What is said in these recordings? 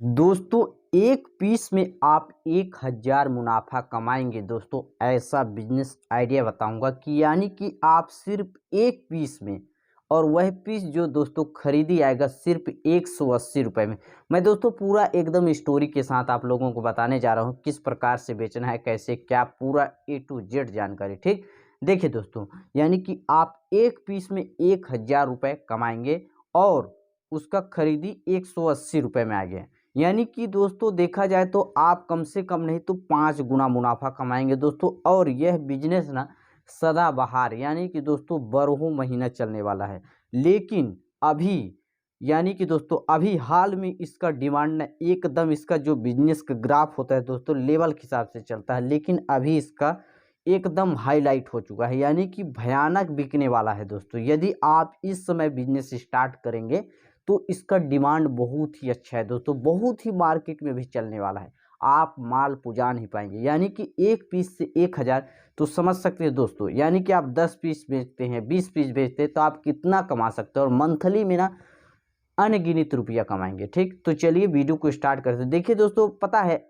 दोस्तों एक पीस में आप 1000 मुनाफा कमाएंगे। दोस्तों ऐसा बिजनेस आइडिया बताऊंगा कि यानी कि आप सिर्फ एक पीस में, और वह पीस जो दोस्तों खरीदी आएगा सिर्फ 180 रुपये में। मैं दोस्तों पूरा एकदम स्टोरी के साथ आप लोगों को बताने जा रहा हूं किस प्रकार से बेचना है, कैसे क्या, पूरा A to Z जानकारी। ठीक, देखिए दोस्तों, यानी कि आप एक पीस में 1000 रुपये कमाएंगे और उसका खरीदी 180 रुपये में आ गया। यानी कि दोस्तों देखा जाए तो आप कम से कम नहीं तो 5 गुना मुनाफा कमाएंगे दोस्तों। और यह बिजनेस ना सदाबहार यानी कि दोस्तों बारहों महीना चलने वाला है। लेकिन अभी यानी कि दोस्तों अभी हाल में इसका डिमांड ना एकदम, इसका जो बिजनेस का ग्राफ होता है दोस्तों लेवल के हिसाब से चलता है, लेकिन अभी इसका एकदम हाईलाइट हो चुका है, यानी कि भयानक बिकने वाला है दोस्तों। यदि आप इस समय बिजनेस स्टार्ट करेंगे तो इसका डिमांड बहुत ही अच्छा है दोस्तों, बहुत ही मार्केट में भी चलने वाला है। आप माल पुजा नहीं पाएंगे, यानी कि एक पीस से 1000, तो समझ सकते हैं दोस्तों, यानी कि आप 10 पीस बेचते हैं, 20 पीस बेचते हैं तो आप कितना कमा सकते हैं, और मंथली में ना अनगिनत रुपया कमाएंगे। ठीक, तो चलिए वीडियो को स्टार्ट करते हैं। देखिए दोस्तों, पता है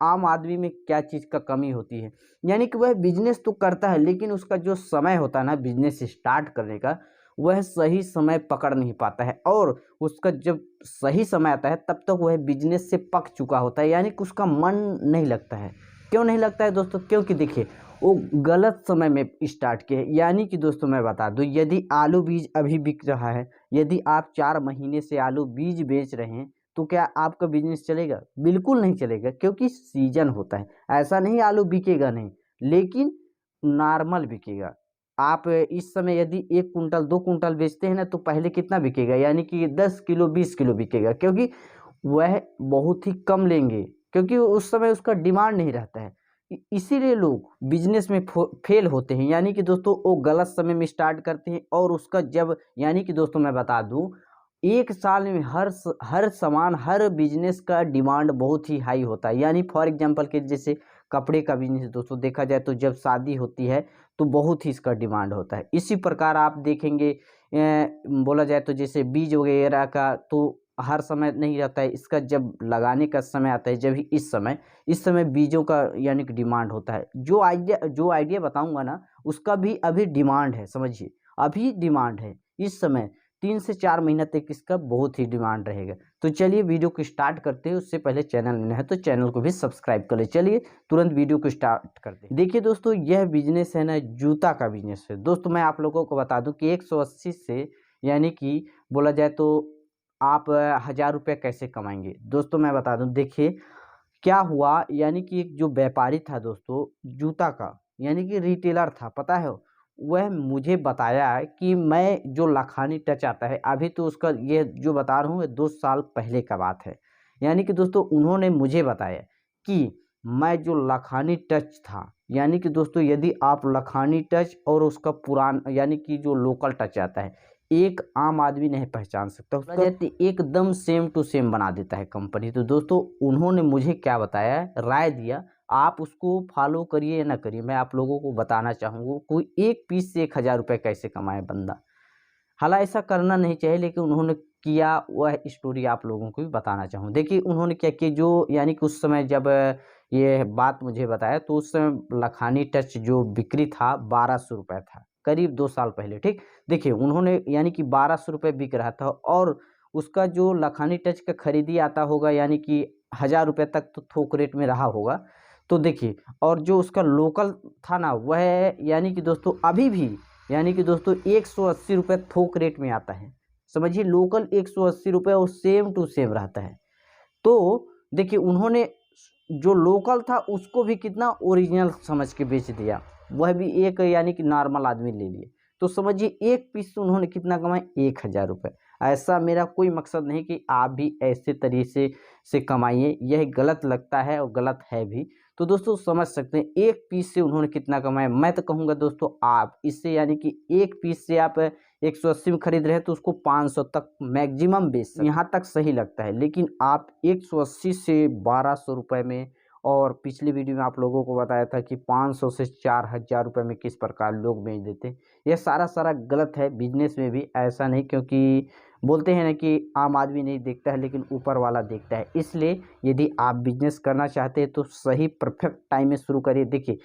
आम आदमी में क्या चीज़ का कमी होती है, यानी कि वह बिजनेस तो करता है लेकिन उसका जो समय होता है ना बिजनेस स्टार्ट करने का, वह सही समय पकड़ नहीं पाता है। और उसका जब सही समय आता है तब तक वह बिजनेस से पक चुका होता है, यानी कि उसका मन नहीं लगता है। क्यों नहीं लगता है दोस्तों? क्योंकि देखिए वो गलत समय में स्टार्ट किए। यानी कि दोस्तों मैं बता दूं, यदि आलू बीज अभी बिक रहा है, यदि आप 4 महीने से आलू बीज बेच रहे हैं तो क्या आपका बिजनेस चलेगा? बिल्कुल नहीं चलेगा, क्योंकि सीजन होता है। ऐसा नहीं आलू बिकेगा नहीं, लेकिन नॉर्मल बिकेगा। आप इस समय यदि 1 कुंटल 2 कुंटल बेचते हैं ना तो पहले कितना बिकेगा? यानी कि 10 किलो 20 किलो बिकेगा, क्योंकि वह बहुत ही कम लेंगे, क्योंकि उस समय उसका डिमांड नहीं रहता है। इसीलिए लोग बिजनेस में फेल होते हैं, यानी कि दोस्तों वो गलत समय में स्टार्ट करते हैं। और उसका जब, यानी कि दोस्तों मैं बता दूं, एक साल में हर सामान, हर बिजनेस का डिमांड बहुत ही हाई होता है। यानी फॉर एग्जांपल के जैसे कपड़े का बिजनेस दोस्तों देखा जाए तो जब शादी होती है तो बहुत ही इसका डिमांड होता है। इसी प्रकार आप देखेंगे बोला जाए तो जैसे बीज वगैरह का तो हर समय नहीं रहता है, इसका जब लगाने का समय आता है, जब ही इस समय बीजों का यानी कि डिमांड होता है। जो आइडिया बताऊंगा ना उसका भी अभी डिमांड है, समझिए अभी डिमांड है। इस समय 3 से 4 महीना तक इसका बहुत ही डिमांड रहेगा। तो चलिए वीडियो को स्टार्ट करते हैं। उससे पहले चैनल नया है तो चैनल को भी सब्सक्राइब कर ले। चलिए तुरंत वीडियो को स्टार्ट करते हैं। देखिए दोस्तों, यह बिजनेस है ना जूता का बिजनेस है दोस्तों। मैं आप लोगों को बता दूं कि 180 से, यानी कि बोला जाए तो आप 1000 रुपये कैसे कमाएंगे दोस्तों, मैं बता दूं। देखिए क्या हुआ, यानी कि एक जो व्यापारी था दोस्तों जूता का, यानी कि रिटेलर था, पता है, वह मुझे बताया कि मैं जो लखानी टच आता है, अभी तो उसका ये जो बता रहा हूँ ये 2 साल पहले का बात है। यानी कि दोस्तों उन्होंने मुझे बताया कि मैं जो लखानी टच था, यानी कि दोस्तों यदि आप लखानी टच और उसका पुरान यानी कि जो लोकल टच आता है, एक आम आदमी नहीं पहचान सकता उसका, एकदम सेम टू सेम बना देता है कंपनी। तो दोस्तों उन्होंने मुझे क्या बताया, राय दिया, आप उसको फॉलो करिए या ना करिए, मैं आप लोगों को बताना चाहूँगा कोई एक पीस से 1000 रुपये कैसे कमाए बंदा। हालांकि ऐसा करना नहीं चाहिए, लेकिन उन्होंने किया, वह स्टोरी आप लोगों को भी बताना चाहूँ। देखिए उन्होंने क्या किया, जो यानी कि उस समय जब ये बात मुझे बताया तो उस समय लखानी टच जो बिक्री था 1200 रुपये था, करीब 2 साल पहले। ठीक, देखिए उन्होंने यानी कि 1200 रुपये बिक रहा था, और उसका जो लखानी टच का खरीदी आता होगा यानी कि 1000 रुपये तक तो थोक रेट में रहा होगा। तो देखिए, और जो उसका लोकल था ना वह यानी कि दोस्तों अभी भी, यानी कि दोस्तों 180 रुपये थोक रेट में आता है। समझिए लोकल 180 रुपये और सेम टू सेम रहता है। तो देखिए उन्होंने जो लोकल था उसको भी कितना ओरिजिनल समझ के बेच दिया, वह भी एक यानी कि नॉर्मल आदमी ले लिए। तो समझिए एक पीस से उन्होंने कितना कमाए, 1000 रुपये। ऐसा मेरा कोई मकसद नहीं कि आप भी ऐसे तरीके से कमाइए, यह गलत लगता है और गलत है भी। तो दोस्तों समझ सकते हैं एक पीस से उन्होंने कितना कमाया। मैं तो कहूँगा दोस्तों आप इससे, यानी कि एक पीस से आप 180 में खरीद रहे हैं तो उसको 500 तक मैक्सिमम बेच सकते हैं, यहाँ तक सही लगता है। लेकिन आप 180 से 1200 रुपये में और पिछली वीडियो में आप लोगों को बताया था कि 500 से 4000 रुपये में किस प्रकार लोग बेच देते हैं। यह सारा गलत है। बिजनेस में भी ऐसा नहीं, क्योंकि बोलते हैं ना कि आम आदमी नहीं देखता है लेकिन ऊपर वाला देखता है। इसलिए यदि आप बिजनेस करना चाहते हैं तो सही परफेक्ट टाइम में शुरू करिए। देखिए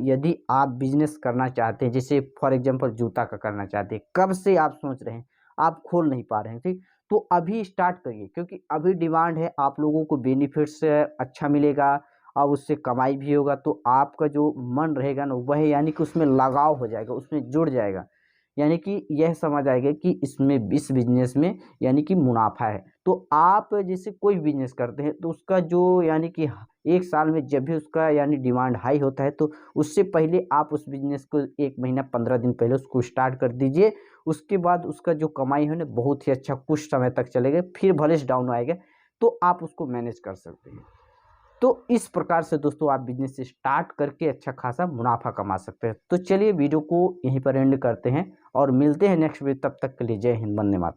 यदि आप बिजनेस करना चाहते हैं, जैसे फॉर एग्जांपल जूता का करना चाहते हैं, कब से आप सोच रहे हैं, आप खोल नहीं पा रहे हैं, ठीक, तो अभी स्टार्ट करिए, क्योंकि अभी डिमांड है, आप लोगों को बेनिफिट्स अच्छा मिलेगा और उससे कमाई भी होगा। तो आपका जो मन रहेगा ना वह यानी कि उसमें लगाव हो जाएगा, उसमें जुड़ जाएगा, यानी कि यह समझ आएगा कि इसमें इस बिजनेस में यानी कि मुनाफा है। तो आप जैसे कोई बिजनेस करते हैं तो उसका जो यानी कि एक साल में जब भी उसका यानी डिमांड हाई होता है तो उससे पहले आप उस बिजनेस को 1 महीना 15 दिन पहले उसको स्टार्ट कर दीजिए। उसके बाद उसका जो कमाई है ना बहुत ही अच्छा कुछ समय तक चलेगा, फिर भले से डाउन आएगा तो आप उसको मैनेज कर सकते हैं। तो इस प्रकार से दोस्तों आप बिजनेस स्टार्ट करके अच्छा खासा मुनाफा कमा सकते हैं। तो चलिए वीडियो को यहीं पर एंड करते हैं और मिलते हैं नेक्स्ट वीडियो। तब तक के लिए जय हिंद, वंदे मातरम।